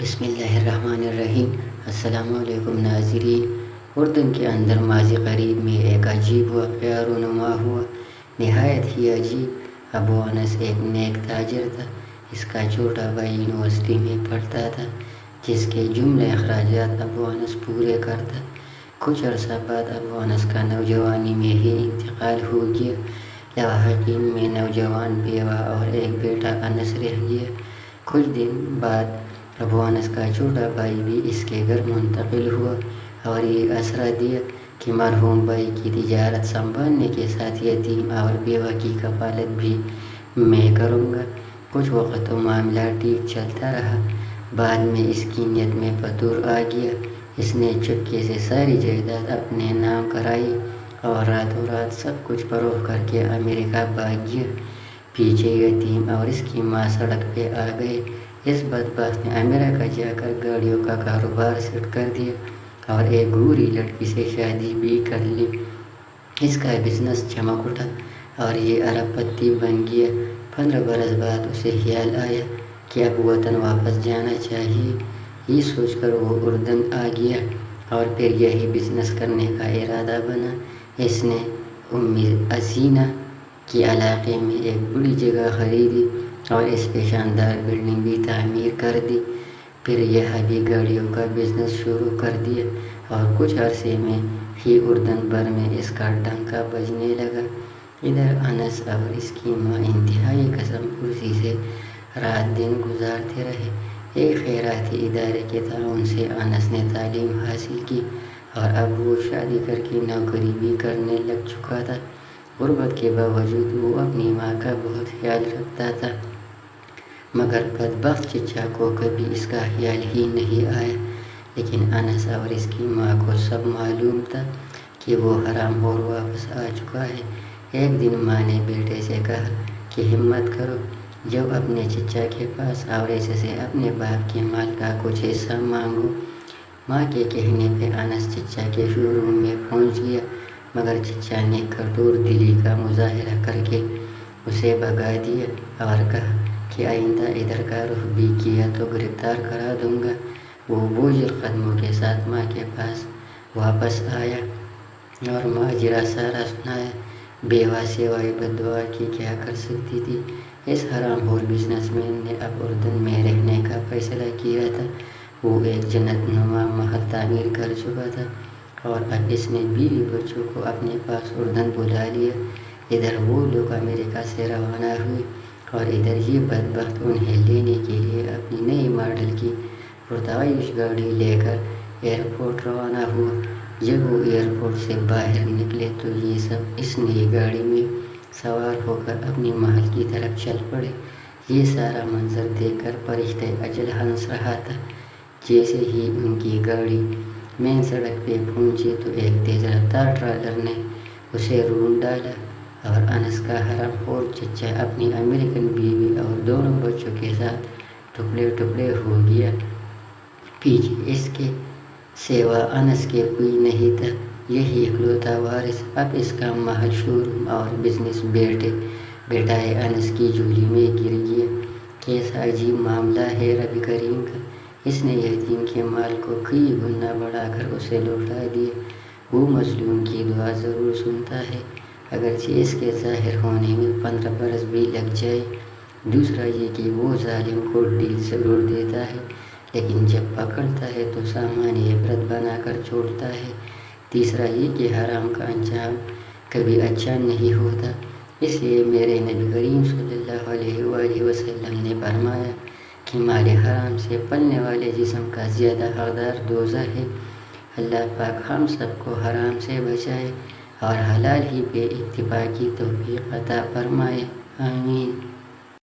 بسم اللہ الرحمن الرحیم۔ السلام علیکم ناظرین۔ اردن کے اندر ماضی قریب میں ایک عجیب واقعہ رونما ہوا، نہایت ہی عجیب۔ ابو انس ایک نیک تاجر تھا۔ اس کا چھوٹا بھائی یونیورسٹی میں پڑھتا تھا، جس کے جملے اخراجات ابو انس پورے کرتا۔ کچھ عرصہ بعد ابو انس کا نوجوانی میں ہی انتقال ہو گیا۔ لاحقین میں نوجوان بیوہ اور ایک بیٹا انس رہ گیا۔ کچھ دن بعد ابو انس کا چھوٹا بھائی بھی اس کے گھر منتقل ہوا اور یہ آسرا دیا کہ مرحوم بھائی کی تجارت سنبھالنے کے ساتھ یتیم اور بیوہ کی کفالت بھی میں کروں گا۔ کچھ وقت تو معاملہ ٹھیک چلتا رہا، بعد میں اس کی نیت میں فتور آ گیا۔ اس نے چپکے سے ساری جائیداد اپنے نام کرائی اور راتوں رات سب کچھ فروخت کر کے امریکہ بھاگ گیا۔ پیچھے یتیم اور اس کی ماں سڑک پہ آ گئے۔ اس بدبخت نے امریکہ جا کر گاڑیوں کا کاروبار سیٹ کر دیا اور ایک گوری لڑکی سے شادی بھی کر لی۔ اس کا بزنس چمک اٹھا اور یہ ارب پتی بن گیا۔ 15 برس بعد اسے خیال آیا کہ اب وطن واپس جانا چاہیے۔ یہ سوچ کر وہ اردن آ گیا اور پھر یہی بزنس کرنے کا ارادہ بنا۔ اس نے عزینہ کے علاقے میں ایک بڑی جگہ خریدی اور اس پہ شاندار بلڈنگ بھی تعمیر کر دی۔ پھر یہاں بھی گاڑیوں کا بزنس شروع کر دیا اور کچھ عرصے میں ہی اردن بھر میں اس کا ڈنکا بجنے لگا۔ ادھر انس اور اس کی ماں انتہائی قسم پرسی سے رات دن گزارتے رہے۔ ایک خیراتی ادارے کے تعاون سے انس نے تعلیم حاصل کی اور اب وہ شادی کر کے نوکری بھی کرنے لگ چکا تھا۔ غربت کے باوجود وہ اپنی ماں کا بہت خیال رکھتا تھا، مگر بدبخت چچا کو کبھی اس کا خیال ہی نہیں آیا۔ لیکن انس اور اس کی ماں کو سب معلوم تھا کہ وہ حرام خور واپس آ چکا ہے۔ ایک دن ماں نے بیٹے سے کہا کہ ہمت کرو، جب اپنے چچا کے پاس اور ایسے سے اپنے باپ کے مال کا کچھ حصہ مانگو۔ ماں کے کہنے پہ انس چچا کے شو روم میں پہنچ گیا، مگر چچا نے کٹور دلی کا مظاہرہ کر کے اسے بھگا دیا اور کہا کہ آئندہ ادھر کا رخ بھی کیا تو گرفتار کرا دوں گا۔ وہ بوجھل قدموں کے ساتھ ماں کے پاس واپس آیا اور ماجرا سارا سنایا۔ بیوہ سوائے بددعا کی کیا کر سکتی تھی؟ اس حرام خور بزنس مین نے اب اردن میں رہنے کا فیصلہ کیا تھا۔ وہ ایک جنت نما محل تعمیر کر چکا تھا اور اب اس نے بیوی بچوں کو اپنے پاس اردن بلا لیا۔ ادھر وہ لوگ امریکہ سے روانہ ہوئے اور ادھر یہ بدبخت انہیں لینے کے لیے اپنی نئی ماڈل کی پرتعیش گاڑی لے کر ایئرپورٹ روانہ ہوا۔ جب وہ ایئرپورٹ سے باہر نکلے تو یہ سب اس نئی گاڑی میں سوار ہو کر اپنی محل کی طرف چل پڑے۔ یہ سارا منظر دیکھ کر فرشتہ اجل ہنس رہا تھا۔ جیسے ہی ان کی گاڑی مین سڑک پہ پہنچی تو ایک تیز رفتار ٹرالر نے اسے رون ڈالا اور انس کا حرام خور چچا اپنی امریکن بیوی اور دونوں بچوں کے ساتھ ٹکڑے ٹکڑے ہو گیا۔ پیچھے اس کے سوا انس کے کوئی نہیں تھا، یہی اکلوتا وارث۔ اب اس کا محل، شو روم اور بزنس بیٹائے انس کی جھولی میں گر گیا۔ کیسا عجیب معاملہ ہے رب کریم کا! اس نے یتیم کے مال کو کئی گنا بڑھا کر اسے لوٹا دیا۔ وہ مظلوم کی دعا ضرور سنتا ہے، اگرچہ اس کے ظاہر ہونے میں 15 برس بھی لگ جائے۔ دوسرا یہ کہ وہ ظالم کو ڈیل ضرور دیتا ہے، لیکن جب پکڑتا ہے تو سامان عبرت بنا کر چھوڑتا ہے۔ تیسرا یہ کہ حرام کا انجام کبھی اچھا نہیں ہوتا۔ اس لیے میرے نبی کریم صلی اللہ علیہ وآلہ وسلم نے فرمایا کہ مال حرام سے پلنے والے جسم کا زیادہ حقدار دوزخ ہے۔ اللہ پاک ہم سب کو حرام سے بچائے اور حلال ہی پہ اکتفا کی توفیق عطا فرمائے، آمین۔